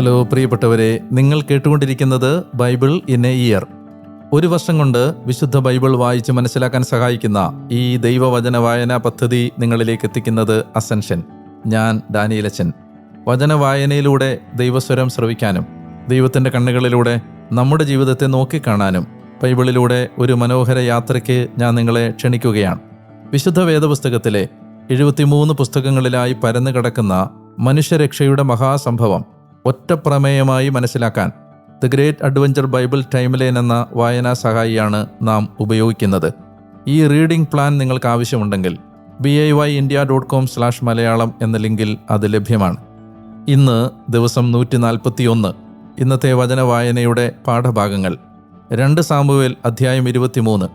Hello പ്രിയപ്പെട്ടവരെ, നിങ്ങൾ കേട്ടുകൊണ്ടിരിക്കുന്നത് ബൈബിൾ ഇൻ എ ഇയർ. ഒരു വർഷം കൊണ്ട് വിശുദ്ധ ബൈബിൾ വായിച്ച് മനസ്സിലാക്കാൻ സഹായിക്കുന്ന ഈ ദൈവവചന വായനാ പദ്ധതി നിങ്ങളിലേക്ക് എത്തിക്കുന്നത് അസെൻഷൻ. ഞാൻ ഡാനിയലച്ചൻ. വചന വായനയിലൂടെ ദൈവസ്വരം ശ്രവിക്കാനും ദൈവത്തിൻ്റെ കണ്ണുകളിലൂടെ നമ്മുടെ ജീവിതത്തെ നോക്കിക്കാണാനും ബൈബിളിലൂടെ ഒരു മനോഹര യാത്രയ്ക്ക് ഞാൻ നിങ്ങളെ ക്ഷണിക്കുകയാണ്. വിശുദ്ധ വേദപുസ്തകത്തിലെ 73 പുസ്തകങ്ങളിലായി പരന്നു കിടക്കുന്ന മനുഷ്യരക്ഷയുടെ മഹാസംഭവം ഒറ്റപ്രമേയമായി മനസ്സിലാക്കാൻ the great adventure Bible timeline എന്ന വായനാ സഹായിയാണ് നാം ഉപയോഗിക്കുന്നത്. ഈ റീഡിംഗ് പ്ലാൻ നിങ്ങൾക്ക് ആവശ്യമുണ്ടെങ്കിൽ BIYindia.com/മലയാളം എന്ന ലിങ്കിൽ അത് ലഭ്യമാണ്. ഇന്ന് ദിവസം 141. ഇന്നത്തെ വചന വായനയുടെ പാഠഭാഗങ്ങൾ: 2 സാമുവേൽ അധ്യായം 23,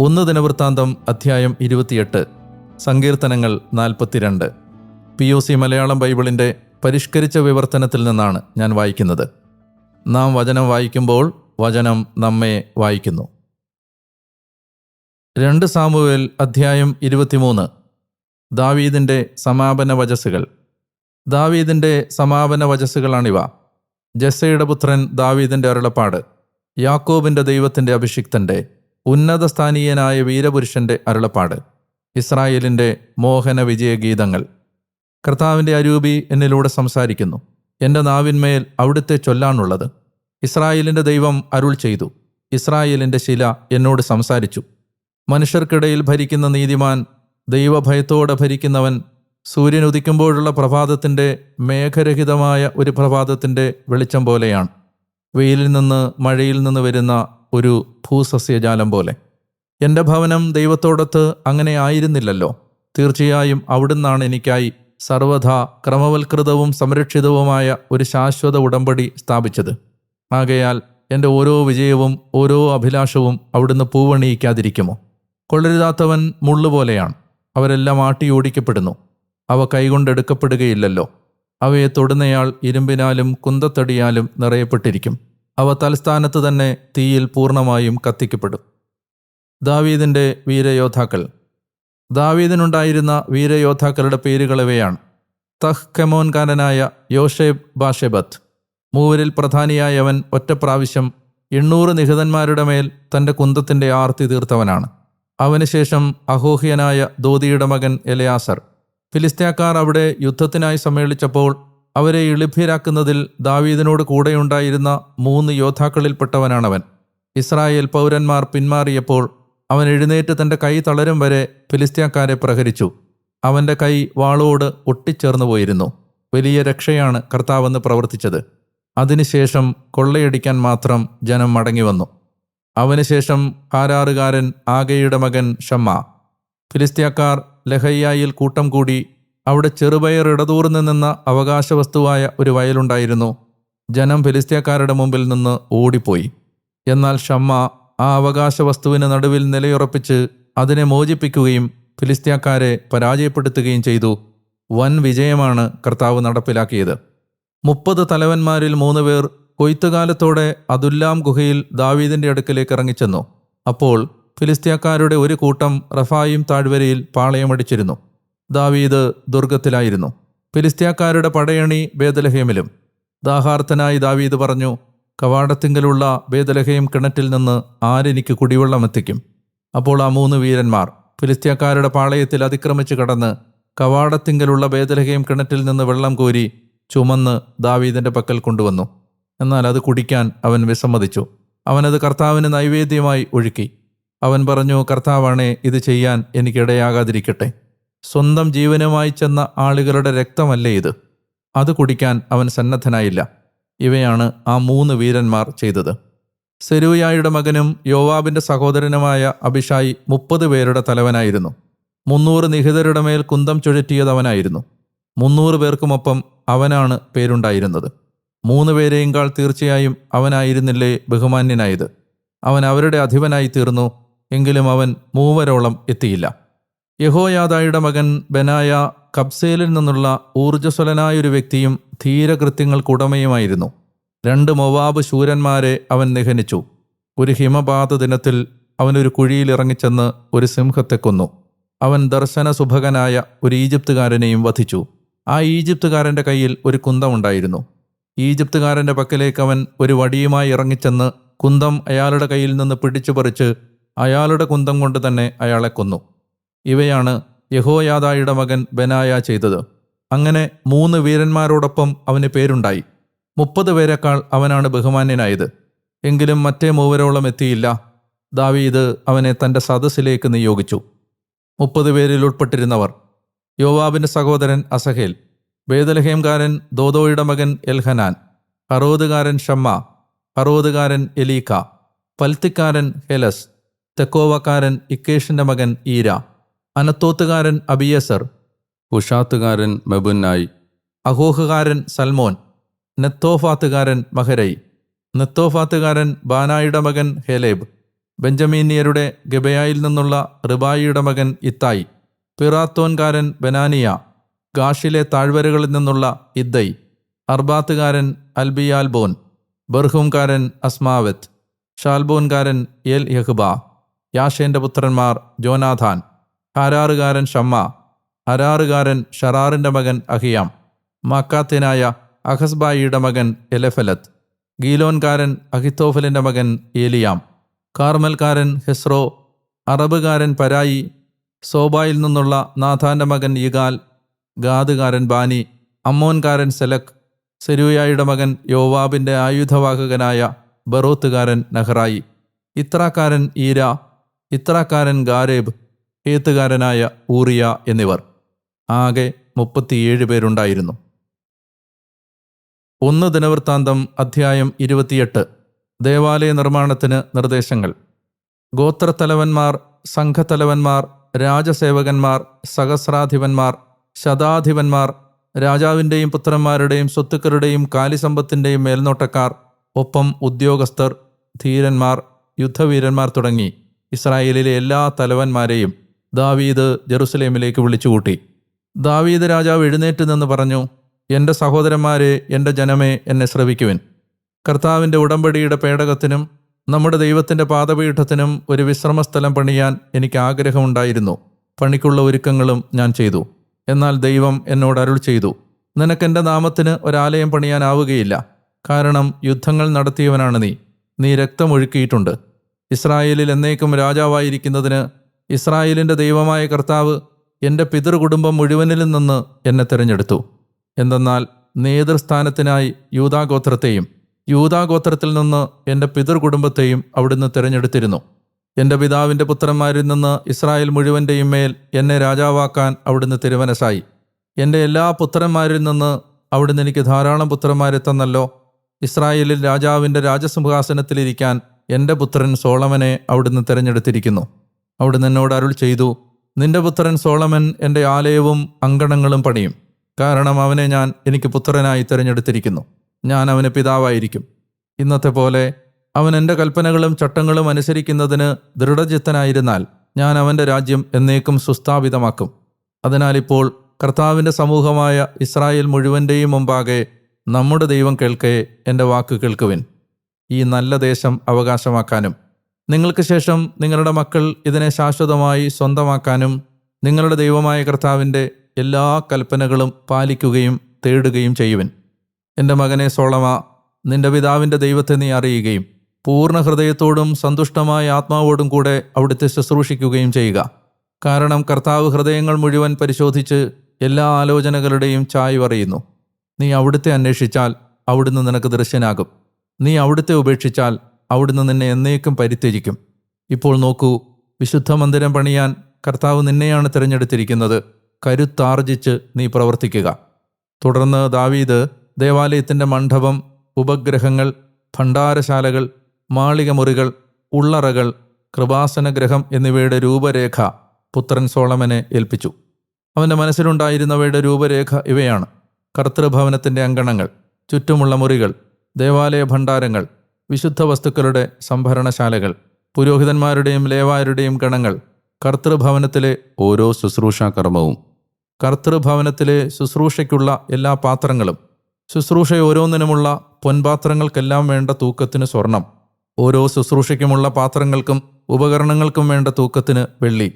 1 ദിനവൃത്താന്തം അധ്യായം 28, സങ്കീർത്തനങ്ങൾ 42. POC മലയാളം ബൈബിളിൻ്റെ പരിഷ്കരിച്ച വിവർത്തനത്തിൽ നിന്നാണ് ഞാൻ വായിക്കുന്നത്. നാം വചനം വായിക്കുമ്പോൾ വചനം നമ്മെ വായിക്കുന്നു. 2 സാമുവേൽ അധ്യായം 23. ദാവീദിൻ്റെ സമാപന വചസ്സുകൾ. ദാവീദിൻ്റെ സമാപന വചസ്സുകളാണിവ. ജസ്സയുടെ പുത്രൻ ദാവീദിൻ്റെ അരുളപ്പാട്, യാക്കോബിൻ്റെ ദൈവത്തിൻ്റെ അഭിഷിക്തൻ്റെ ഉന്നതസ്ഥാനീയനായ വീരപുരുഷൻ്റെ അരുളപ്പാട്, ഇസ്രായേലിൻ്റെ മോഹന വിജയഗീതങ്ങൾ. കർത്താവിൻ്റെ അരൂപി എന്നിലൂടെ സംസാരിക്കുന്നു. എൻ്റെ നാവിന്മേൽ അവിടുത്തെ ചൊല്ലാനുള്ളത്. ഇസ്രായേലിൻ്റെ ദൈവം അരുൾ ചെയ്തു. ഇസ്രായേലിൻ്റെ ശില എന്നോട് സംസാരിച്ചു. മനുഷ്യർക്കിടയിൽ ഭരിക്കുന്ന നീതിമാൻ, ദൈവഭയത്തോടെ ഭരിക്കുന്നവൻ, സൂര്യൻ ഉദിക്കുമ്പോഴുള്ള പ്രഭാതത്തിൻ്റെ മേഘരഹിതമായ ഒരു പ്രഭാതത്തിൻ്റെ വെളിച്ചം പോലെയാണ്. വെയിലിൽ നിന്ന് മഴയിൽ നിന്ന് വരുന്ന ഒരു ഭൂസസ്യജാലം പോലെ. എൻ്റെ ഭവനം ദൈവത്തോടൊത്ത് അങ്ങനെ ആയിരുന്നില്ലല്ലോ. തീർച്ചയായും അവിടുന്നാണ് എനിക്കായി സർവ്വഥാ ക്രമവൽകൃതവും സംരക്ഷിതവുമായ ഒരു ശാശ്വത ഉടമ്പടി സ്ഥാപിച്ചത്. ആകയാൽ എൻ്റെ ഓരോ വിജയവും ഓരോ അഭിലാഷവും അവിടുന്ന് പൂവണിയിക്കാതിരിക്കുമോ? കൊള്ളരുതാത്തവൻ മുള്ളുപോലെയാണ്. അവരെല്ലാം ആട്ടിയോടിക്കപ്പെടുന്നു. അവ കൈകൊണ്ടെടുക്കപ്പെടുകയില്ലല്ലോ. അവയെ തൊടുന്നയാൾ ഇരുമ്പിനാലും കുന്തത്തടിയാലും നിറയപ്പെട്ടിരിക്കും. അവ തൽസ്ഥാനത്ത് തന്നെ തീയിൽ പൂർണ്ണമായും കത്തിക്കപ്പെടും. ദാവീദിൻ്റെ വീരയോദ്ധാക്കൾ. ദാവീദിനുണ്ടായിരുന്ന വീരയോദ്ധാക്കളുടെ പേരുകളിവയാണ്: തഹ്കെമോൻകാരനായ യോഷേബ് ബാഷെബത്ത്. മൂവരിൽ പ്രധാനിയായവൻ ഒറ്റപ്രാവശ്യം 800 നിഹതന്മാരുടെ മേൽ തൻ്റെ കുന്തത്തിൻ്റെ ആർത്തി തീർത്തവനാണ്. അവനുശേഷം അഹോഹ്യനായ ദോദിയുടെ മകൻ എലയാസർ. ഫിലിസ്ത്യാക്കാർ അവിടെ യുദ്ധത്തിനായി സമ്മേളിച്ചപ്പോൾ അവരെ ഇളിഭ്യരാക്കുന്നതിൽ ദാവീദിനോട് കൂടെയുണ്ടായിരുന്ന 3 യോദ്ധാക്കളിൽപ്പെട്ടവനാണവൻ. ഇസ്രായേൽ പൗരന്മാർ പിന്മാറിയപ്പോൾ അവൻ എഴുന്നേറ്റ് തൻ്റെ കൈ തളരും വരെ ഫിലിസ്ത്യാക്കാരെ പ്രഹരിച്ചു. അവൻ്റെ കൈ വാളോട് ഒട്ടിച്ചേർന്നു പോയിരുന്നു. വലിയ രക്ഷയാണ് കർത്താവെന്ന് പ്രവർത്തിച്ചത്. അതിനുശേഷം കൊള്ളയടിക്കാൻ മാത്രം ജനം മടങ്ങി വന്നു. അവനുശേഷം ഹാരാറുകാരൻ ആഗയുടെ മകൻ ഷമ്മ. ഫിലിസ്ത്യാക്കാർ ലഹയ്യായിൽ കൂട്ടം കൂടി. അവിടെ ചെറുപയർ ഇടതൂർന്ന് നിന്ന അവകാശവസ്തുവായ ഒരു വയലുണ്ടായിരുന്നു. ജനം ഫിലിസ്ത്യാക്കാരുടെ മുമ്പിൽ നിന്ന് ഓടിപ്പോയി. എന്നാൽ ഷമ്മ ആ അവകാശവസ്തുവിന് നടുവിൽ നിലയുറപ്പിച്ച് അതിനെ മോചിപ്പിക്കുകയും ഫിലിസ്ത്യാക്കാരെ പരാജയപ്പെടുത്തുകയും ചെയ്തു. വൻ വിജയമാണ് കർത്താവ് നടപ്പിലാക്കിയത്. 30 തലവന്മാരിൽ 3 പേർ കൊയ്ത്തുകാലത്തോടെ അതുല്ലാം ഗുഹയിൽ ദാവീദിൻ്റെ അടുക്കലേക്ക് ഇറങ്ങിച്ചെന്നു. അപ്പോൾ ഫിലിസ്ത്യാക്കാരുടെ ഒരു കൂട്ടം റഫായിം താഴ്വരയിൽ പാളയമടിച്ചിരുന്നു. ദാവീദ് ദുർഗത്തിലായിരുന്നു. ഫിലിസ്ത്യാക്കാരുടെ പടയണി ബേത്ലഹേമിലും. ദാഹാർത്തനായി ദാവീദ് പറഞ്ഞു, കവാടത്തിങ്കലുള്ള ബേത്ലഹേം കിണറ്റിൽ നിന്ന് ആരെനിക്ക് കുടിവെള്ളം എത്തിക്കും? അപ്പോൾ ആ 3 വീരന്മാർ ഫിലിസ്ത്യാക്കാരുടെ പാളയത്തിൽ അതിക്രമിച്ച് കടന്ന് കവാടത്തിങ്കലുള്ള ബേത്ലഹേം കിണറ്റിൽ നിന്ന് വെള്ളം കോരി ചുമന്ന് ദാവീദിൻ്റെ പക്കൽ കൊണ്ടുവന്നു. എന്നാൽ അത് കുടിക്കാൻ അവൻ വിസമ്മതിച്ചു. അവനത് കർത്താവിന് നൈവേദ്യമായി ഒഴുക്കി. അവൻ പറഞ്ഞു, കർത്താവാണേ, ഇത് ചെയ്യാൻ എനിക്കിടയാകാതിരിക്കട്ടെ. സ്വന്തം ജീവനുമായി ചെന്ന ആളുകളുടെ രക്തമല്ലേ ഇത്? അത് കുടിക്കാൻ അവൻ സന്നദ്ധനായില്ല. ഇവയാണ് ആ 3 വീരന്മാർ ചെയ്തത്. സെരൂയായുടെ മകനും യോവാബിൻ്റെ സഹോദരനുമായ അബിഷായി 30 പേരുടെ തലവനായിരുന്നു. 300 നിഹിതരുടെ മേൽ കുന്തം ചുഴറ്റിയതവനായിരുന്നു. 300 പേർക്കുമൊപ്പം അവനാണ് പേരുണ്ടായിരുന്നത്. 3 പേരെയുംകാൾ തീർച്ചയായും അവനായിരുന്നില്ലേ ബഹുമാന്യനായത്. അവൻ അവരുടെ അധിപനായി തീർന്നു. എങ്കിലും അവൻ 3 എത്തിയില്ല. യഹോയാദായുടെ മകൻ ബെനായ കബ്സേലിൽ നിന്നുള്ള ഊർജ്ജസ്വലനായൊരു വ്യക്തിയും ധീരകൃത്യങ്ങൾക്കുടമയുമായിരുന്നു. 2 മൊവാബ് ശൂരന്മാരെ അവൻ നിഹനിച്ചു. ഒരു ഹിമപാത ദിനത്തിൽ അവനൊരു കുഴിയിൽ ഇറങ്ങിച്ചെന്ന് ഒരു സിംഹത്തെ കൊന്നു. അവൻ ദർശന സുഭകനായ ഒരു ഈജിപ്തുകാരനെയും വധിച്ചു. ആ ഈജിപ്തുകാരൻ്റെ കയ്യിൽ ഒരു കുന്തമുണ്ടായിരുന്നു. ഈജിപ്തുകാരൻ്റെ പക്കലേക്ക് അവൻ ഒരു വടിയുമായി ഇറങ്ങിച്ചെന്ന് കുന്തം അയാളുടെ കയ്യിൽ നിന്ന് പിടിച്ചു പറിച്ച് അയാളുടെ കുന്തം കൊണ്ട് തന്നെ അയാളെ കൊന്നു. ഇവയാണ് യഹോയാദായുടെ മകൻ ബെനായ ചെയ്തത്. അങ്ങനെ 3 വീരന്മാരോടൊപ്പം അവന് പേരുണ്ടായി. 30 പേരെക്കാൾ അവനാണ് ബഹുമാന്യനായത്. എങ്കിലും മറ്റേ 3 എത്തിയില്ല. ദാവീദ് അവനെ തൻ്റെ സദസ്സിലേക്ക് നിയോഗിച്ചു. 30 പേരിൽ ഉൾപ്പെട്ടിരുന്നവർ: യോവാബിൻ്റെ സഹോദരൻ അസഹേൽ, ബേദലഹേംകാരൻ ദോദോയുടെ മകൻ എൽഹനാൻ, ഹറോദുകാരൻ ഷമ്മ, ഹറോദുകാരൻ എലീക്ക, പൽത്തിക്കാരൻ ഹെലസ്, തെക്കോവക്കാരൻ ഇക്കേഷിൻ്റെ മകൻ ഈര, അനത്തോത്തുകാരൻ അബിയസർ, ഹുഷാത്തുകാരൻ മെബുന്നായി, അഹോഹുകാരൻ സൽമോൻ, നെത്തോഫാത്തുകാരൻ മഹരൈ, നെത്തോഫാത്തുകാരൻ ബാനായുടെ മകൻ ഹേലേബ്, ബെഞ്ചമീന്യരുടെ ഗബയായിൽ നിന്നുള്ള റിബായിയുടെ മകൻ ഇത്തായി, പിറാത്തോൻകാരൻ ബെനാനിയ, ഗാഷിലെ താഴ്വരകളിൽ നിന്നുള്ള ഇദ്ദൈ, അർബാത്തുകാരൻ അൽബിയാൽബോൻ, ബർഹൂംകാരൻ അസ്മാവത്ത്, ഷാൽബോൻകാരൻ എൽ യഹ്ബ, യാഷേൻ്റെ പുത്രന്മാർ ജോനാഥാൻ, ഹാരാറുകാരൻ ഷമ്മ, ഹരാറുകാരൻ ഷറാറിൻ്റെ മകൻ അഹിയാം, മാക്കാത്യനായ അഹസ്ബായിയുടെ മകൻ എലെഫലത്ത്, ഗീലോൻകാരൻ അഹിത്തോഫലിൻ്റെ മകൻ ഏലിയാം, കാർമൽക്കാരൻ ഹെസ്രോ, അറബുകാരൻ പരായി, സോബായിൽ നിന്നുള്ള നാഥാൻ്റെ മകൻ യിഗാൽ, ഗാദുകാരൻ ബാനി, അമ്മോൻകാരൻ സെലക്, സെരൂയായുടെ മകൻ യോവാബിൻ്റെ ആയുധവാഹകനായ ബറോത്തുകാരൻ നഹ്റായി, ഇത്രാക്കാരൻ ഈര, ഇത്രാക്കാരൻ ഗാരേബ്, ഹേത്തുകാരനായ ഊറിയ എന്നിവർ. ആകെ 37 പേരുണ്ടായിരുന്നു. 1 ദിനവൃത്താന്തം അധ്യായം 28. ദേവാലയ നിർമ്മാണത്തിന് നിർദ്ദേശങ്ങൾ. ഗോത്രത്തലവന്മാർ, സംഘത്തലവന്മാർ, രാജസേവകന്മാർ, സഹസ്രാധിപന്മാർ, ശതാധിപന്മാർ, രാജാവിൻ്റെയും പുത്രന്മാരുടെയും സ്വത്തുക്കളുടെയും കാലിസമ്പത്തിൻ്റെയും മേൽനോട്ടക്കാർ, ഒപ്പം ഉദ്യോഗസ്ഥർ, ധീരന്മാർ, യുദ്ധവീരന്മാർ തുടങ്ങി ഇസ്രായേലിലെ എല്ലാ തലവന്മാരെയും ദാവീദ് ജെറുസലേമിലേക്ക് വിളിച്ചുകൂട്ടി. ദാവീദ് രാജാവ് എഴുന്നേറ്റ് നിന്ന് പറഞ്ഞു: എൻ്റെ സഹോദരന്മാരെ, എൻ്റെ ജനമേ, എന്നെ ശ്രവിക്കുവിൻ. കർത്താവിൻ്റെ ഉടമ്പടിയുടെ പേടകത്തിനും നമ്മുടെ ദൈവത്തിൻ്റെ പാദപീഠത്തിനും ഒരു വിശ്രമസ്ഥലം പണിയാൻ എനിക്ക് ആഗ്രഹമുണ്ടായിരുന്നു. പണിക്കുള്ള ഒരുക്കങ്ങളും ഞാൻ ചെയ്തു. എന്നാൽ ദൈവം എന്നോട് അരുൾ ചെയ്തു: നിനക്കെൻ്റെ നാമത്തിന് ഒരാലയം പണിയാനാവുകയില്ല. കാരണം യുദ്ധങ്ങൾ നടത്തിയവനാണ് നീ രക്തമൊഴുക്കിയിട്ടുണ്ട്. ഇസ്രായേലിൽ എന്നേക്കും രാജാവായിരിക്കുന്നതിന് ഇസ്രായേലിൻ്റെ ദൈവമായ കർത്താവ് എൻ്റെ പിതൃകുടുംബം മുഴുവനിലും നിന്ന് എന്നെ തിരഞ്ഞെടുത്തു. എന്തെന്നാൽ നേതൃസ്ഥാനത്തിനായി യൂദാഗോത്രത്തെയും യൂദാഗോത്രത്തിൽ നിന്ന് എൻ്റെ പിതൃകുടുംബത്തെയും അവിടുന്ന് തിരഞ്ഞെടുത്തിരുന്നു. എൻ്റെ പിതാവിൻ്റെ പുത്രന്മാരിൽ നിന്ന് ഇസ്രായേൽ മുഴുവൻ്റെയും മേൽ എന്നെ രാജാവാക്കാൻ അവിടുന്ന് തിരുമനസ്സായി. എൻ്റെ എല്ലാ പുത്രന്മാരിൽ നിന്ന് അവിടുന്ന് എനിക്ക് ധാരാളം പുത്രന്മാരെ തന്നല്ലോ. ഇസ്രായേലിൽ രാജാവിൻ്റെ രാജസിംഹാസനത്തിലിരിക്കാൻ എൻ്റെ പുത്രൻ സോളമനെ അവിടുന്ന് തിരഞ്ഞെടുത്തിരിക്കുന്നു. അവിടുന്ന് എന്നോട് അരുൾ ചെയ്തു: നിന്റെ പുത്രൻ സോളമൻ എൻ്റെ ആലയവും അങ്കണങ്ങളും പണിയും. കാരണം അവനെ ഞാൻ എനിക്ക് പുത്രനായി തിരഞ്ഞെടുത്തിരിക്കുന്നു. ഞാൻ അവന് പിതാവായിരിക്കും. ഇന്നത്തെ പോലെ അവൻ എൻ്റെ കൽപ്പനകളും ചട്ടങ്ങളും അനുസരിക്കുന്നതിന് ദൃഢചിത്തനായിരുന്നാൽ ഞാൻ അവൻ്റെ രാജ്യം എന്നേക്കും സുസ്ഥാപിതമാക്കും. അതിനാൽ ഇപ്പോൾ കർത്താവിൻ്റെ സമൂഹമായ ഇസ്രായേൽ മുഴുവൻ്റെയും മുമ്പാകെ നമ്മുടെ ദൈവം കേൾക്കെ എൻ്റെ വാക്ക് കേൾക്കുവിൻ. ഈ നല്ല ദേശം അവകാശമാക്കാനും നിങ്ങൾക്ക് ശേഷം നിങ്ങളുടെ മക്കൾ ഇതിനെ ശാശ്വതമായി സ്വന്തമാക്കാനും നിങ്ങളുടെ ദൈവമായ കർത്താവിൻ്റെ എല്ലാ കൽപ്പനകളും പാലിക്കുകയും തേടുകയും ചെയ്യുവിൻ. എൻ്റെ മകനെ സോളമ, നിന്റെ പിതാവിൻ്റെ ദൈവത്തെ നീ അറിയുകയും പൂർണ്ണ ഹൃദയത്തോടും സന്തുഷ്ടമായ ആത്മാവോടും കൂടെ അവിടുത്തെ ശുശ്രൂഷിക്കുകയും ചെയ്യുക. കാരണം കർത്താവ് ഹൃദയങ്ങൾ മുഴുവൻ പരിശോധിച്ച് എല്ലാ ആലോചനകളുടെയും ചായ്വ് അറിയുന്നു. നീ അവിടുത്തെ അന്വേഷിച്ചാൽ അവിടുന്ന് നിനക്ക് ദൃശ്യനാകും. നീ അവിടുത്തെ ഉപേക്ഷിച്ചാൽ അവിടുന്ന് നിന്നെ എന്നേക്കും പരിത്യജിക്കും. ഇപ്പോൾ നോക്കൂ, വിശുദ്ധ മന്ദിരം പണിയാൻ കർത്താവ് നിന്നെയാണ് തിരഞ്ഞെടുത്തിരിക്കുന്നത്. കരുത്താർജിച്ച് നീ പ്രവർത്തിക്കുക. തുടർന്ന് ദാവീദ് ദേവാലയത്തിൻ്റെ മണ്ഡപം, ഉപഗ്രഹങ്ങൾ, ഭണ്ഡാരശാലകൾ, മാളികമുറികൾ, ഉള്ളറകൾ, കൃപാസനഗ്രഹം എന്നിവയുടെ രൂപരേഖ പുത്രൻ സോളമനെ ഏൽപ്പിച്ചു. അവൻ്റെ മനസ്സിലുണ്ടായിരുന്നവയുടെ രൂപരേഖ ഇവയാണ്: കർത്തൃഭവനത്തിൻ്റെ അങ്കണങ്ങൾ, ചുറ്റുമുള്ള മുറികൾ, ദേവാലയ ഭണ്ഡാരങ്ങൾ, വിശുദ്ധ വസ്തുക്കളുടെ സംഭരണശാലകൾ, പുരോഹിതന്മാരുടെയും ലേവായരുടെയും ഗണങ്ങൾ, കർത്തൃഭവനത്തിലെ ഓരോ ശുശ്രൂഷാകർമ്മവും, കർത്തൃഭവനത്തിലെ ശുശ്രൂഷയ്ക്കുള്ള എല്ലാ പാത്രങ്ങളും, ശുശ്രൂഷ ഓരോന്നിനുമുള്ള പൊൻപാത്രങ്ങൾക്കെല്ലാം വേണ്ട തൂക്കത്തിന് സ്വർണം, ഓരോ ശുശ്രൂഷയ്ക്കുമുള്ള പാത്രങ്ങൾക്കും ഉപകരണങ്ങൾക്കും വേണ്ട തൂക്കത്തിന് വെള്ളി,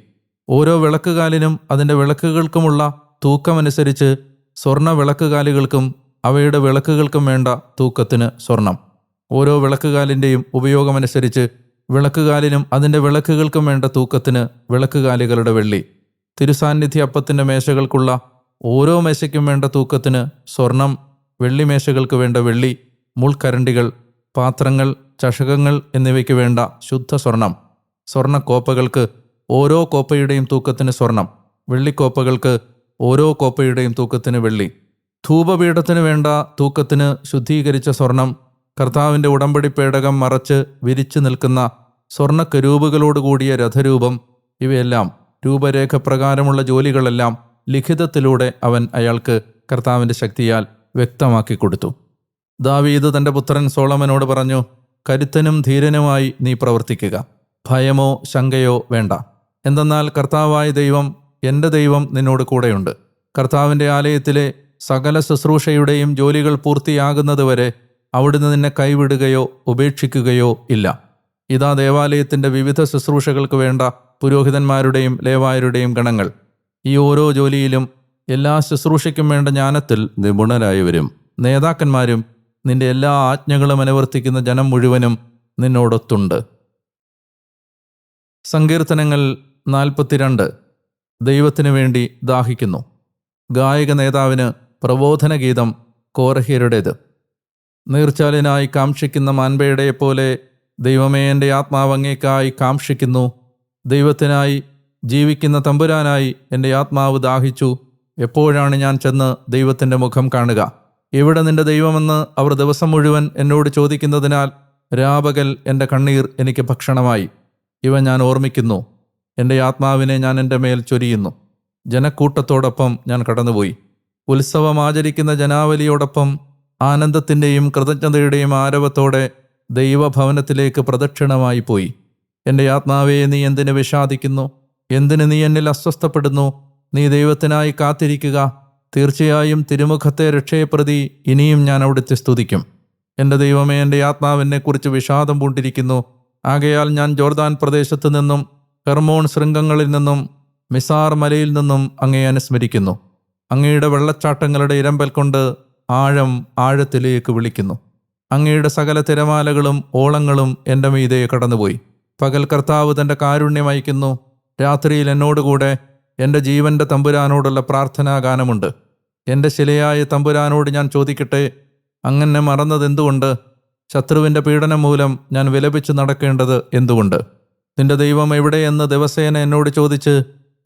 ഓരോ വിളക്കുകാലിനും അതിൻ്റെ വിളക്കുകൾക്കുമുള്ള തൂക്കമനുസരിച്ച് സ്വർണ്ണ വിളക്കുകാലുകൾക്കും അവയുടെ വിളക്കുകൾക്കും വേണ്ട തൂക്കത്തിന് സ്വർണം. ഓരോ വിളക്കുകാലിൻ്റെയും ഉപയോഗമനുസരിച്ച് വിളക്കുകാലിനും അതിൻ്റെ വിളക്കുകൾക്കും വേണ്ട തൂക്കത്തിന് വിളക്കുകാലുകളുടെ വെള്ളി. തിരുസാന്നിധ്യ അപ്പത്തിൻ്റെ മേശകൾക്കുള്ള ഓരോ മേശയ്ക്കും വേണ്ട തൂക്കത്തിന് സ്വർണം. വെള്ളിമേശകൾക്ക് വേണ്ട വെള്ളി. മുൾക്കരണ്ടികൾ, പാത്രങ്ങൾ, ചഷകങ്ങൾ എന്നിവയ്ക്ക് വേണ്ട ശുദ്ധ സ്വർണം. സ്വർണ്ണക്കോപ്പകൾക്ക് ഓരോ കോപ്പയുടെയും തൂക്കത്തിന് സ്വർണം. വെള്ളിക്കോപ്പകൾക്ക് ഓരോ കോപ്പയുടെയും തൂക്കത്തിന് വെള്ളി. ധൂപപീഠത്തിന് വേണ്ട തൂക്കത്തിന് ശുദ്ധീകരിച്ച സ്വർണം. കർത്താവിൻ്റെ ഉടമ്പടി പേടകം മറച്ച് വിരിച്ചു നിൽക്കുന്ന സ്വർണ്ണക്കരൂപുകളോടുകൂടിയ രഥരൂപം, ഇവയെല്ലാം രൂപരേഖ പ്രകാരമുള്ള ജോലികളെല്ലാം ലിഖിതത്തിലൂടെ അവൻ അയാൾക്ക് കർത്താവിൻ്റെ ശക്തിയാൽ വ്യക്തമാക്കി കൊടുത്തു. ദാവീദ് തൻ്റെ പുത്രൻ സോളമനോട് പറഞ്ഞു, കരുത്തനും ധീരനുമായി നീ പ്രവർത്തിക്കുക. ഭയമോ ശങ്കയോ വേണ്ട. എന്തെന്നാൽ കർത്താവായ ദൈവം, എൻ്റെ ദൈവം നിന്നോട് കൂടെയുണ്ട്. കർത്താവിൻ്റെ ആലയത്തിലെ സകല ശുശ്രൂഷയുടെയും ജോലികൾ പൂർത്തിയാകുന്നതുവരെ അവിടുന്ന് നിന്നെ കൈവിടുകയോ ഉപേക്ഷിക്കുകയോ ഇല്ല. ഇതാ ദേവാലയത്തിൻ്റെ വിവിധ ശുശ്രൂഷകൾക്ക് വേണ്ട പുരോഹിതന്മാരുടെയും ലേവായരുടെയും ഗണങ്ങൾ. ഈ ഓരോ ജോലിയിലും എല്ലാ ശുശ്രൂഷയ്ക്കും വേണ്ട ജ്ഞാനത്തിൽ നിപുണരായവരും നേതാക്കന്മാരും നിന്റെ എല്ലാ ആജ്ഞകളും അനുവർത്തിക്കുന്ന ജനം മുഴുവനും നിന്നോടൊത്തുണ്ട്. സങ്കീർത്തനങ്ങൾ 42. ദൈവത്തിനു വേണ്ടി ദാഹിക്കുന്നു. ഗായക നേതാവിന് പ്രബോധന ഗീതം കോരഹ്യരുടേത്. നീർച്ചാലിനായി കാംക്ഷിക്കുന്ന മാൻപേടയെപ്പോലെ ദൈവമേ, എൻ്റെ ആത്മാവ് അങ്ങേക്കായി കാംക്ഷിക്കുന്നു. ദൈവത്തിനായി, ജീവിക്കുന്ന തമ്പുരാനായി എൻ്റെ ആത്മാവ് ദാഹിച്ചു. എപ്പോഴാണ് ഞാൻ ചെന്ന് ദൈവത്തിൻ്റെ മുഖം കാണുക? എവിടെ നിന്റെ ദൈവമെന്ന് അവർ ദിവസം മുഴുവൻ എന്നോട് ചോദിക്കുന്നതിനാൽ രാപകൽ എൻ്റെ കണ്ണീർ എനിക്ക് ഭക്ഷണമായി. ഇവ ഞാൻ ഓർമ്മിക്കുന്നു. എൻ്റെ ആത്മാവിനെ ഞാൻ എൻ്റെ മേൽ ചൊരിയുന്നു. ജനക്കൂട്ടത്തോടൊപ്പം ഞാൻ കടന്നുപോയി. ഉത്സവം ആചരിക്കുന്ന ജനാവലിയോടൊപ്പം ആനന്ദത്തിൻ്റെയും കൃതജ്ഞതയുടെയും ആരവത്തോടെ ദൈവഭവനത്തിലേക്ക് പ്രദക്ഷിണമായി പോയി. എൻ്റെ ആത്മാവേ, നീ എന്തിന് വിഷാദിക്കുന്നു? എന്തിന് നീ എന്നിൽ അസ്വസ്ഥപ്പെടുന്നു? നീ ദൈവത്തിനായി കാത്തിരിക്കുക. തീർച്ചയായും തിരുമുഖത്തെ രക്ഷയെപ്രതി ഇനിയും ഞാൻ അവിടുത്തെ സ്തുതിക്കും. എൻ്റെ ദൈവമേ, എൻ്റെ ആത്മാവിനെക്കുറിച്ച് വിഷാദം പൂണ്ടിരിക്കുന്നു. ആകയാൽ ഞാൻ ജോർദാൻ പ്രദേശത്തു നിന്നും ഹെർമോൺ ശൃംഗങ്ങളിൽ നിന്നും മിസാർ മലയിൽ നിന്നും അങ്ങയെ അനുസ്മരിക്കുന്നു. അങ്ങയുടെ വെള്ളച്ചാട്ടങ്ങളുടെ ഇരമ്പൽ കൊണ്ട് ആഴം ആഴത്തിലേക്ക് വിളിക്കുന്നു. അങ്ങയുടെ സകല തിരമാലകളും ഓളങ്ങളും എൻ്റെ മീതെ കടന്നുപോയി. പകൽ കർത്താവ് തൻ്റെ കാരുണ്യം അയക്കുന്നു. രാത്രിയിൽ എന്നോടുകൂടെ എൻ്റെ ജീവൻ്റെ തമ്പുരാനോടുള്ള പ്രാർത്ഥനാഗാനമുണ്ട്. എൻ്റെ ശിലയായ തമ്പുരാനോട് ഞാൻ ചോദിക്കട്ടെ, അങ്ങനെ മറന്നതെന്തുകൊണ്ട്? ശത്രുവിൻ്റെ പീഡനം മൂലം ഞാൻ വിലപിച്ച് നടക്കേണ്ടത് എന്തുകൊണ്ട്? നിന്റെ ദൈവം എവിടെയെന്ന് ദിവസേന എന്നോട് ചോദിച്ച്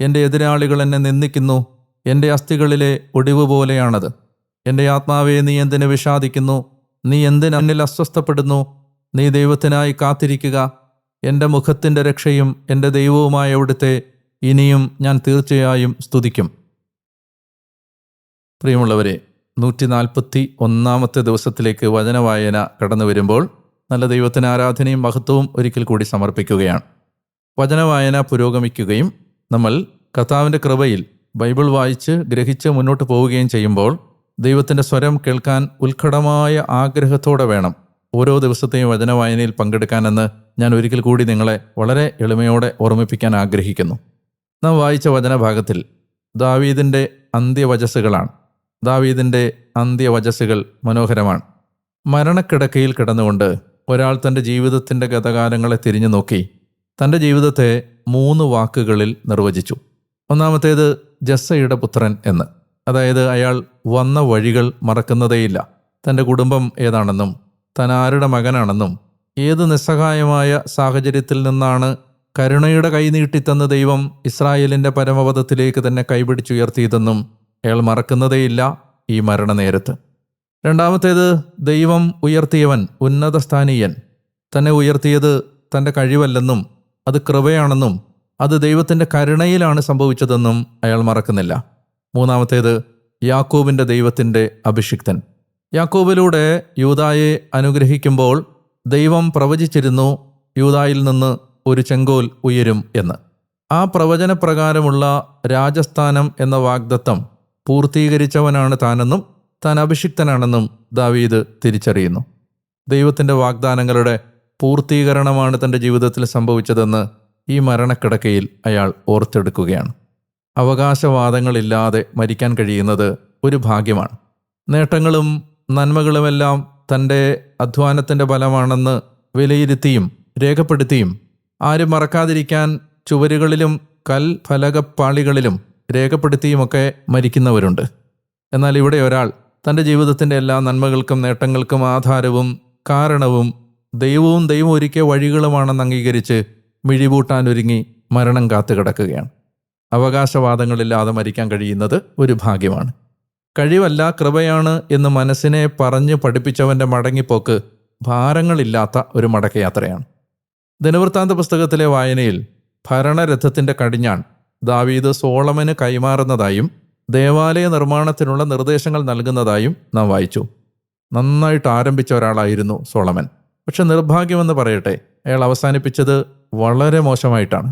എൻ്റെ എതിരാളികൾ എന്നെ നിന്ദിക്കുന്നു. എൻ്റെ അസ്ഥികളിലെ ഒടിവ് പോലെയാണത്. എൻ്റെ ആത്മാവെ, നീ എന്തിന് വിഷാദിക്കുന്നു? നീ എന്തിന് എന്നിൽ അസ്വസ്ഥപ്പെടുന്നു? നീ ദൈവത്തിനായി കാത്തിരിക്കുക. എൻ്റെ മുഖത്തിൻ്റെ രക്ഷയും എൻ്റെ ദൈവവുമായ അവിടുത്തെ ഇനിയും ഞാൻ തീർച്ചയായും സ്തുതിക്കും. പ്രിയമുള്ളവരെ, 141 ദിവസത്തിലേക്ക് വചനവായന കടന്നു വരുമ്പോൾ നല്ല ദൈവത്തിന് ആരാധനയും മഹത്വവും ഒരിക്കൽ കൂടി സമർപ്പിക്കുകയാണ്. വചനവായന പുരോഗമിക്കുകയും നമ്മൾ കർത്താവിൻ്റെ കൃപയിൽ ബൈബിൾ വായിച്ച് ഗ്രഹിച്ച് മുന്നോട്ട് പോവുകയും ചെയ്യുമ്പോൾ ദൈവത്തിൻ്റെ സ്വരം കേൾക്കാൻ ഉത്കടമായ ആഗ്രഹത്തോടെ വേണം ഓരോ ദിവസത്തെയും വചനവായനയിൽ പങ്കെടുക്കാനെന്ന് ഞാൻ ഒരിക്കൽ കൂടി നിങ്ങളെ വളരെ എളിമയോടെ ഓർമ്മിപ്പിക്കാൻ ആഗ്രഹിക്കുന്നു. നാം വായിച്ച വചനഭാഗത്തിൽ ദാവീദിൻ്റെ അന്ത്യവചസ്സുകളാണ്. ദാവീദിൻ്റെ അന്ത്യവചസ്സുകൾ മനോഹരമാണ്. മരണക്കിടക്കയിൽ കിടന്നുകൊണ്ട് ഒരാൾ തൻ്റെ ജീവിതത്തിൻ്റെ ഗതകാലങ്ങളെ തിരിഞ്ഞു നോക്കി തൻ്റെ ജീവിതത്തെ 3 വാക്കുകളിൽ നിർവചിച്ചു. ഒന്നാമത്തേത് ജസ്സയുടെ പുത്രൻ എന്ന്. അതായത് അയാൾ വന്ന വഴികൾ മറക്കുന്നതേയില്ല. തൻ്റെ കുടുംബം ഏതാണെന്നും താൻ ആരുടെ മകനാണെന്നും ഏത് നിസ്സഹായമായ സാഹചര്യത്തിൽ നിന്നാണ് കരുണയുടെ കൈനീട്ടിത്തന്ന ദൈവം ഇസ്രായേലിൻ്റെ പരമപദത്തിലേക്ക് തന്നെ കൈപിടിച്ചുയർത്തിയതെന്നും അയാൾ മറക്കുന്നതേയില്ല ഈ മരണനേരത്ത്. രണ്ടാമത്തേത് ദൈവം ഉയർത്തിയവൻ, ഉന്നതസ്ഥാനീയൻ. തന്നെ ഉയർത്തിയത് തൻ്റെ കഴിവല്ലെന്നും അത് കൃപയാണെന്നും അത് ദൈവത്തിൻ്റെ കരുണയിലാണ് സംഭവിച്ചതെന്നും അയാൾ മറക്കുന്നില്ല. മൂന്നാമത്തേത് യാക്കോബിൻ്റെ ദൈവത്തിൻ്റെ അഭിഷിക്തൻ. യാക്കോബിലൂടെ യൂദായെ അനുഗ്രഹിക്കുമ്പോൾ ദൈവം പ്രവചിച്ചിരുന്നു യൂദായിൽ നിന്ന് ഒരു ചെങ്കോൽ ഉയരും എന്ന്. ആ പ്രവചനപ്രകാരമുള്ള രാജസ്ഥാനം എന്ന വാഗ്ദത്തം പൂർത്തീകരിച്ചവനാണ് താനെന്നും താൻ അഭിഷിക്തനാണെന്നും ദാവീദ് തിരിച്ചറിയുന്നു. ദൈവത്തിൻ്റെ വാഗ്ദാനങ്ങളുടെ പൂർത്തീകരണമാണ് തൻ്റെ ജീവിതത്തിൽ സംഭവിച്ചതെന്ന് ഈ മരണക്കിടക്കയിൽ അയാൾ ഓർത്തെടുക്കുകയാണ്. അവകാശവാദങ്ങളില്ലാതെ മരിക്കാൻ കഴിയുന്നത് ഒരു ഭാഗ്യമാണ്. നേട്ടങ്ങളും നന്മകളുമെല്ലാം തൻ്റെ അധ്വാനത്തിൻ്റെ ഫലമാണെന്ന് വിലയിരുത്തിയും രേഖപ്പെടുത്തിയും ആരും മറക്കാതിരിക്കാൻ ചുവരുകളിലും കൽഫലകപ്പാളികളിലും രേഖപ്പെടുത്തിയുമൊക്കെ മരിക്കുന്നവരുണ്ട്. എന്നാൽ ഇവിടെ ഒരാൾ തൻ്റെ ജീവിതത്തിൻ്റെ എല്ലാ നന്മകൾക്കും നേട്ടങ്ങൾക്കും ആധാരവും കാരണവും ദൈവവും ദൈവം ഒരുക്കിയ വഴികളുമാണെന്ന് അംഗീകരിച്ച് മിഴിപൂട്ടാനൊരുങ്ങി മരണം കാത്തുകിടക്കുകയാണ്. അവകാശവാദങ്ങളില്ലാതെ മരിക്കാൻ കഴിയുന്നത് ഒരു ഭാഗ്യമാണ്. കഴിവല്ല, കൃപയാണ് എന്ന് മനസ്സിനെ പറഞ്ഞ് പഠിപ്പിച്ചവൻ്റെ മടങ്ങിപ്പോക്ക് ഭാരങ്ങളില്ലാത്ത ഒരു മടക്കയാത്രയാണ്. ദിനവൃത്താന്ത പുസ്തകത്തിലെ വായനയിൽ ഭരണരഥത്തിൻ്റെ കടിഞ്ഞാൺ ദാവീദ് സോളമന് കൈമാറുന്നതായും ദേവാലയ നിർമ്മാണത്തിനുള്ള നിർദ്ദേശങ്ങൾ നൽകുന്നതായും നാം വായിച്ചു. നന്നായിട്ട് ആരംഭിച്ച ഒരാളായിരുന്നു സോളമൻ. പക്ഷെ നിർഭാഗ്യമെന്ന് പറയട്ടെ, അയാൾ അവസാനിപ്പിച്ചത് വളരെ മോശമായിട്ടാണ്.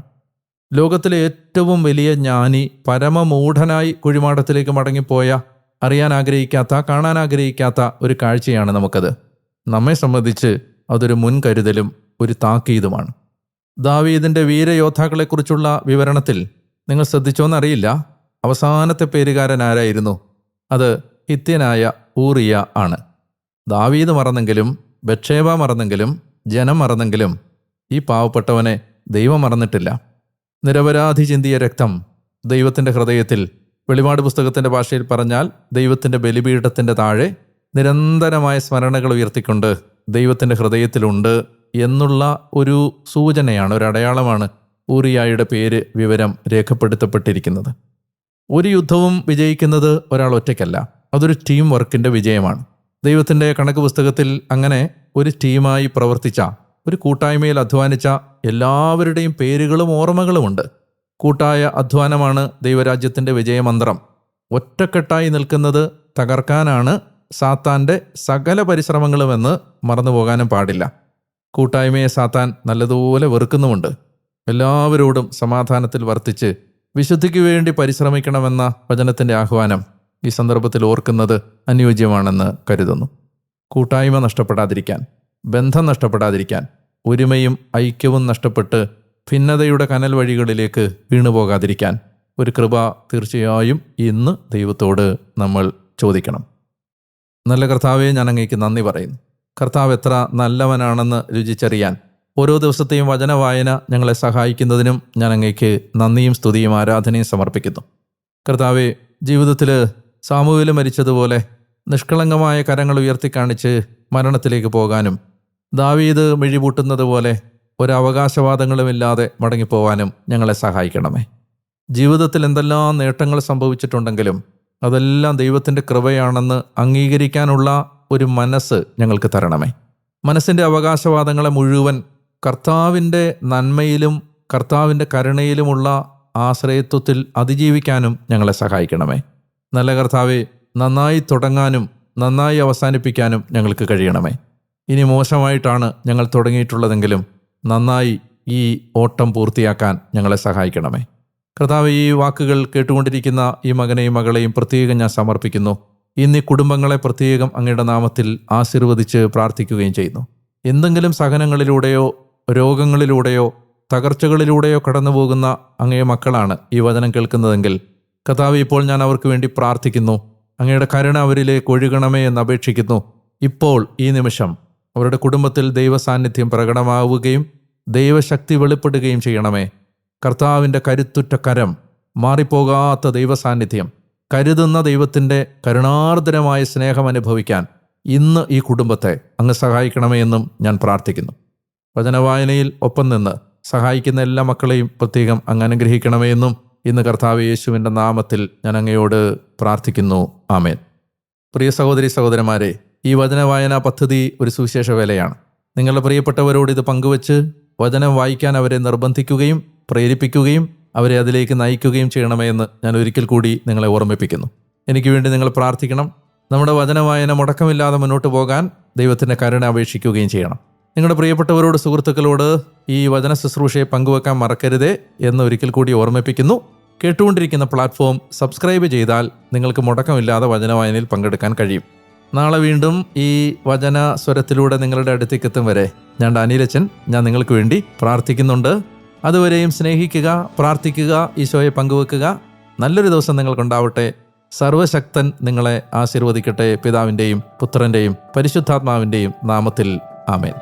ലോകത്തിലെ ഏറ്റവും വലിയ ജ്ഞാനി പരമമൂഢനായി കുഴിമാടത്തിലേക്ക് മടങ്ങിപ്പോയ, അറിയാൻ ആഗ്രഹിക്കാത്ത, കാണാൻ ആഗ്രഹിക്കാത്ത ഒരു കാഴ്ചയാണ് നമുക്കത്. നമ്മെ സംബന്ധിച്ച് അതൊരു മുൻകരുതലും ഒരു താക്കീതുമാണ്. ദാവീദിൻ്റെ വീരയോദ്ധാക്കളെക്കുറിച്ചുള്ള വിവരണത്തിൽ നിങ്ങൾ ശ്രദ്ധിച്ചോന്നറിയില്ല, അവസാനത്തെ പേരുകാരൻ ആരായിരുന്നു? അത് ഹിത്യനായ ഊറിയ ആണ്. ദാവീദ് മറന്നെങ്കിലും, ബത്ശേബ മറന്നെങ്കിലും, ജനം മറന്നെങ്കിലും ഈ പാവപ്പെട്ടവനെ ദൈവം മറന്നിട്ടില്ല. നിരപരാധി ചിന്തിയ രക്തം ദൈവത്തിൻ്റെ ഹൃദയത്തിൽ, വെളിപാട് പുസ്തകത്തിൻ്റെ ഭാഷയിൽ പറഞ്ഞാൽ ദൈവത്തിൻ്റെ ബലിപീഠത്തിൻ്റെ താഴെ നിരന്തരമായ സ്മരണകൾ ഉയർത്തിക്കൊണ്ട് ദൈവത്തിൻ്റെ ഹൃദയത്തിലുണ്ട് എന്നുള്ള ഒരു സൂചനയാണ്, ഒരു അടയാളമാണ് ഊറിയായുടെ പേര്, വിവരം രേഖപ്പെടുത്തപ്പെട്ടിരിക്കുന്നത്. ഒരു യുദ്ധവും വിജയിക്കുന്നത് ഒരാൾ ഒറ്റയ്ക്കല്ല, അതൊരു ടീം വർക്കിൻ്റെ വിജയമാണ്. ദൈവത്തിൻ്റെ കണക്ക് പുസ്തകത്തിൽ അങ്ങനെ ഒരു ടീമായി പ്രവർത്തിച്ച, ഒരു കൂട്ടായ്മയിൽ അധ്വാനിച്ച എല്ലാവരുടെയും പേരുകളും ഓർമ്മകളുമുണ്ട്. കൂട്ടായ അധ്വാനമാണ് ദൈവരാജ്യത്തിൻ്റെ വിജയമന്ത്രം. ഒറ്റക്കെട്ടായി നിൽക്കുന്നത് തകർക്കാനാണ് സാത്താൻ്റെ സകല പരിശ്രമങ്ങളുമെന്ന് മറന്നുപോകാനും പാടില്ല. കൂട്ടായ്മയെ സാത്താൻ നല്ലതുപോലെ വെറുക്കുന്നുമുണ്ട്. എല്ലാവരോടും സമാധാനത്തിൽ വർത്തിച്ച് വിശുദ്ധിക്ക് വേണ്ടി പരിശ്രമിക്കണമെന്ന വചനത്തിൻ്റെ ആഹ്വാനം ഈ സന്ദർഭത്തിൽ ഓർക്കുന്നത് അനുയോജ്യമാണെന്ന് കരുതുന്നു. കൂട്ടായ്മ നഷ്ടപ്പെടാതിരിക്കാൻ, ബന്ധം നഷ്ടപ്പെടാതിരിക്കാൻ, ഒരുമയും ഐക്യവും നഷ്ടപ്പെട്ട് ഭിന്നതയുടെ കനൽ വഴികളിലേക്ക് വീണുപോകാതിരിക്കാൻ ഒരു കൃപ തീർച്ചയായും ഇന്ന് ദൈവത്തോട് നമ്മൾ ചോദിക്കണം. നല്ല കർത്താവേ, ഞാൻ അങ്ങേക്ക് നന്ദി പറയുന്നു. കർത്താവ് എത്ര നല്ലവനാണെന്ന് രുചിച്ചറിയാൻ ഓരോ ദിവസത്തെയും വചനവായന ഞങ്ങളെ സഹായിക്കുന്നതിനും ഞാൻ അങ്ങേക്ക് നന്ദിയും സ്തുതിയും ആരാധനയും സമർപ്പിക്കുന്നു. കർത്താവെ, ജീവിതത്തിൽ സാമൂഹ്യയിൽ മരിച്ചതുപോലെ നിഷ്കളങ്കമായ കരങ്ങൾ ഉയർത്തിക്കാണിച്ച് മരണത്തിലേക്ക് പോകാനും, ദാവീദ് മിഴിപൂട്ടുന്നത് പോലെ ഒരവകാശവാദങ്ങളുമില്ലാതെ മടങ്ങിപ്പോവാനും ഞങ്ങളെ സഹായിക്കണമേ. ജീവിതത്തിൽ എന്തെല്ലാം നേട്ടങ്ങൾ സംഭവിച്ചിട്ടുണ്ടെങ്കിലും അതെല്ലാം ദൈവത്തിൻ്റെ കൃപയാണെന്ന് അംഗീകരിക്കാനുള്ള ഒരു മനസ്സ് ഞങ്ങൾക്ക് തരണമേ. മനസ്സിൻ്റെ അവകാശവാദങ്ങളെ മുഴുവൻ കർത്താവിൻ്റെ നന്മയിലും കർത്താവിൻ്റെ കരുണയിലുമുള്ള ആശ്രയത്വത്തിൽ അതിജീവിക്കാനും ഞങ്ങളെ സഹായിക്കണമേ. നല്ല കർത്താവെ, നന്നായി തുടങ്ങാനും നന്നായി അവസാനിപ്പിക്കാനും ഞങ്ങൾക്ക് കഴിയണമേ. ഇനി മോശമായിട്ടാണ് ഞങ്ങൾ തുടങ്ങിയിട്ടുള്ളതെങ്കിലും നന്നായി ഈ ഓട്ടം പൂർത്തിയാക്കാൻ ഞങ്ങളെ സഹായിക്കണമേ. കർത്താവ്, ഈ വാക്കുകൾ കേട്ടുകൊണ്ടിരിക്കുന്ന ഈ മകനെയും മകളെയും പ്രത്യേകം ഞാൻ സമർപ്പിക്കുന്നു. ഇന്ന് ഈ കുടുംബങ്ങളെ പ്രത്യേകം അങ്ങയുടെ നാമത്തിൽ ആശീർവദിച്ച് പ്രാർത്ഥിക്കുകയും ചെയ്യുന്നു. എന്തെങ്കിലും സഹനങ്ങളിലൂടെയോ രോഗങ്ങളിലൂടെയോ തകർച്ചകളിലൂടെയോ കടന്നുപോകുന്ന അങ്ങയെ മക്കളാണ് ഈ വചനം കേൾക്കുന്നതെങ്കിൽ കർത്താവ്, ഇപ്പോൾ ഞാൻ അവർക്ക് വേണ്ടി പ്രാർത്ഥിക്കുന്നു. അങ്ങയുടെ കരുണ അവരിലേക്ക് ഒഴുകണമേ എന്ന് അപേക്ഷിക്കുന്നു. ഇപ്പോൾ ഈ നിമിഷം അവരുടെ കുടുംബത്തിൽ ദൈവസാന്നിധ്യം പ്രകടമാവുകയും ദൈവശക്തി വെളിപ്പെടുകയും ചെയ്യണമേ. കർത്താവിൻ്റെ കരുത്തുറ്റ കരം, മാറിപ്പോകാത്ത ദൈവസാന്നിധ്യം, കരുതുന്ന ദൈവത്തിൻ്റെ കരുണാർദ്രമായ സ്നേഹം അനുഭവിക്കാൻ ഇന്ന് ഈ കുടുംബത്തെ അങ്ങ് സഹായിക്കണമേ എന്നും ഞാൻ പ്രാർത്ഥിക്കുന്നു. വചനവായനയിൽ ഒപ്പം നിന്ന് സഹായിക്കുന്ന എല്ലാ മക്കളെയും പ്രത്യേകം അങ്ങ് അനുഗ്രഹിക്കണമേ എന്നും ഇന്ന് കർത്താവ് യേശുവിൻ്റെ നാമത്തിൽ ഞാൻ അങ്ങയോട് പ്രാർത്ഥിക്കുന്നു. ആമേൻ. പ്രിയ സഹോദരി സഹോദരന്മാരെ, ഈ വചനവായനാ പദ്ധതി ഒരു സുവിശേഷ വേലയാണ്. നിങ്ങളുടെ പ്രിയപ്പെട്ടവരോട് ഇത് പങ്കുവച്ച് വചനം വായിക്കാൻ അവരെ നിർബന്ധിക്കുകയും പ്രേരിപ്പിക്കുകയും അവരെ അതിലേക്ക് നയിക്കുകയും ചെയ്യണമേ എന്ന് ഞാൻ ഒരിക്കൽ കൂടി നിങ്ങളെ ഓർമ്മിപ്പിക്കുന്നു. എനിക്ക് വേണ്ടി നിങ്ങൾ പ്രാർത്ഥിക്കണം. നമ്മുടെ വചനവായന മുടക്കമില്ലാതെ മുന്നോട്ട് പോകാൻ ദൈവത്തിൻ്റെ കരുണ അപേക്ഷിക്കുകയും ചെയ്യണം. നിങ്ങളുടെ പ്രിയപ്പെട്ടവരോട്, സുഹൃത്തുക്കളോട് ഈ വചന ശുശ്രൂഷയെ പങ്കുവെക്കാൻ മറക്കരുതേ എന്ന് ഒരിക്കൽ കൂടി ഓർമ്മിപ്പിക്കുന്നു. കേട്ടുകൊണ്ടിരിക്കുന്ന പ്ലാറ്റ്ഫോം സബ്സ്ക്രൈബ് ചെയ്താൽ നിങ്ങൾക്ക് മുടക്കമില്ലാതെ വചനവായനയിൽ പങ്കെടുക്കാൻ കഴിയും. നാളെ വീണ്ടും ഈ വചന സ്വരത്തിലൂടെ നിങ്ങളുടെ അടുത്തേക്ക് എത്തും വരെ ഞാൻ ഡാനിയലച്ചൻ, ഞാൻ നിങ്ങൾക്ക് വേണ്ടി പ്രാർത്ഥിക്കുന്നുണ്ട്. അതുവരെയും സ്നേഹിക്കുക, പ്രാർത്ഥിക്കുക, ഈശോയെ പങ്കുവെക്കുക. നല്ലൊരു ദിവസം നിങ്ങൾക്കുണ്ടാവട്ടെ. സർവശക്തൻ നിങ്ങളെ ആശീർവദിക്കട്ടെ. പിതാവിൻ്റെയും പുത്രൻ്റെയും പരിശുദ്ധാത്മാവിൻ്റെയും നാമത്തിൽ ആമേൻ.